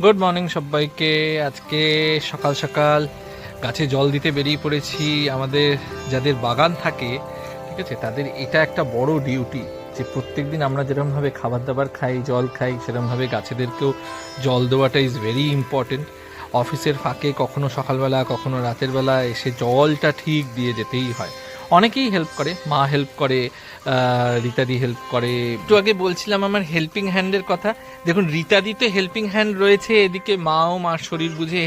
Good morning সবাইকে। আজকে সকাল সকাল গাছে জল দিতে বেরিয়ে পড়েছি। আমাদের যাদের বাগান থাকে, ঠিক আছে, তাদের এটা একটা বড় ডিউটি যে প্রত্যেকদিন আমরা যেরকমভাবে খাবার দাবার খাই, জল খাই, সেরকমভাবে গাছেদেরকেও জল দেওয়াটা ইজ ভেরি ইম্পর্টেন্ট। অফিসের ফাঁকে কখনো সকালবেলা কখনো রাতের বেলা এসে জলটা ঠিক দিয়ে যেতেই হয়। অনেকেই হেল্প করে, মা হেল্প করে, রীতাদি হেল্প করে। একটু আগে বলছিলাম আমার হেল্পিং হ্যান্ডের কথা। দেখুন, রীতাদি তো হেল্পিং হ্যান্ড রয়েছে, এদিকে মাও মার শরীর বুঝে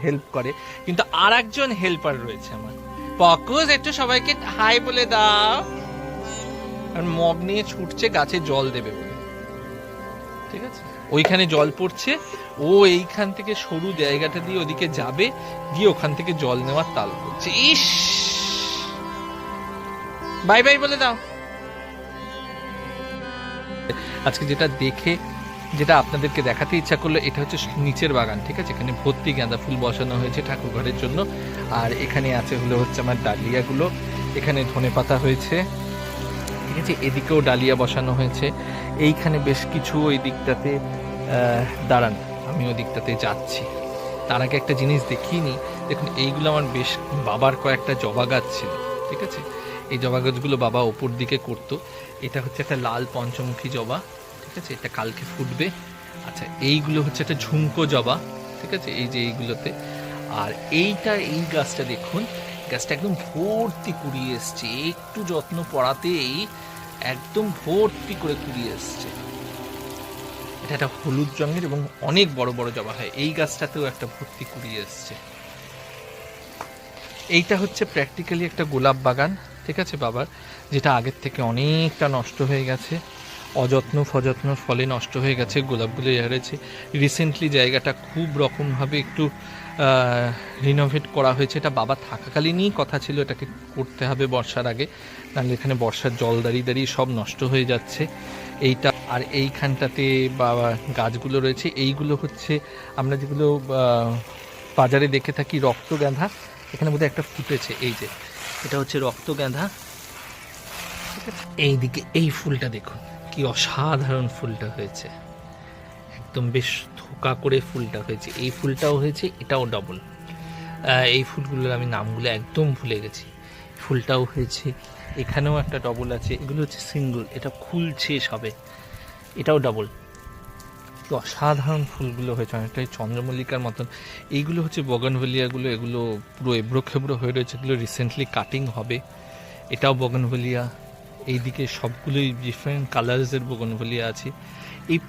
হেল্প করে, কিন্তু আর একজন হেল্পার রয়েছে আমার। পকুস, একটু সবাইকে হাই বলে দাও। আর মগ নিয়ে ছুটছে গাছে জল দেবে বলে, ঠিক আছে। ওইখানে জল পড়ছে, ও এইখান থেকে সরু জায়গাটা দিয়ে ওদিকে যাবে, গিয়ে ওখান থেকে জল নেওয়ার তাল করছে। ইস, বাই বাই বলে দাও। আজকে যেটা আপনাদেরকে দেখাতে ইচ্ছা করলো, এটা হচ্ছে নিচের বাগান, ঠিক আছে। এখানে ভর্তি গাঁদা ফুল বসানো হয়েছে ঠাকুর ঘরের জন্য। আর এখানে আছে হচ্ছে আমার ডালিয়াগুলো। এখানে ধনেপাতা হয়েছে, ঠিক আছে। এদিকেও ডালিয়া বসানো হয়েছে। এইখানে বেশ কিছু, ওই দিকটাতে দাঁড়ান, আমি ওই দিকটাতে যাচ্ছি। তার আগে একটা জিনিস দেখিয়ে নিই। দেখুন, এইগুলো আমার বেশ বাবার কয়েকটা জবা গাছ ছিল, ঠিক আছে। এই জবা গাছগুলো বাবা ওপর দিকে করতো। এটা হচ্ছে একটা লাল পঞ্চমুখী জবা, ঠিক আছে, এটা কালকে ফুটবে। আচ্ছা, এইগুলো হচ্ছে একটা ঝুমকো জবা, ঠিক আছে, এই যে এইগুলোতে। আর এই গাছটা দেখুন, গাছটা একদম ভর্তি কুড়িয়ে এসছে। একটু যত্ন পড়াতেই একদম ভর্তি করে কুড়িয়ে এসছে। এটা একটা হলুদ রঙের এবং অনেক বড় বড় জবা হয়। এই গাছটাতেও একটা ভর্তি কুড়িয়ে এসছে। এইটা হচ্ছে প্র্যাকটিক্যালি একটা গোলাপ বাগান, ঠিক আছে, বাবার, যেটা আগের থেকে অনেকটা নষ্ট হয়ে গেছে। অযত্ন ফলে নষ্ট হয়ে গেছে, গোলাপগুলো হারিয়েছে। রিসেন্টলি জায়গাটা খুব রকমভাবে একটু রিনোভেট করা হয়েছে। এটা বাবা থাকাকালীনই কথা ছিল এটাকে করতে হবে বর্ষার আগে, নাহলে এখানে বর্ষার জল দাঁড়িয়ে সব নষ্ট হয়ে যাচ্ছে। এইটা আর এইখানটাতে বাবা গাছগুলো রয়েছে। এইগুলো হচ্ছে আমরা যেগুলো বাজারে দেখে থাকি রক্তগাঁধা। এখানে বোধহয় একটা ফুটেছে, এই যে এটা হচ্ছে রক্তগাঁধা। এইদিকে এই ফুলটা দেখুন, কি অসাধারণ ফুলটা হয়েছে, একদম বেশ থোকা করে ফুলটা হয়েছে। এই ফুলটাও হয়েছে, এটাও ডবল। এই ফুলগুলোর আমি নামগুলো একদম ভুলে গেছি। ফুলটাও হয়েছে, এখানেও একটা ডবল আছে। এগুলো হচ্ছে সিঙ্গল, এটা খুলছে সবে, এটাও ডবল। কি অসাধারণ ফুলগুলো হয়েছে, অনেকটাই চন্দ্রমল্লিকার মতন। এইগুলো হচ্ছে বগনভেলিয়াগুলো, এগুলো পুরো এবড়ো খেবড়ো হয়ে রয়েছে, এগুলো রিসেন্টলি কাটিং হবে। এটাও বগনভেলিয়া। এইদিকে সবগুলোই ডিফারেন্ট কালার্সের বগনভেলিয়া আছে। এই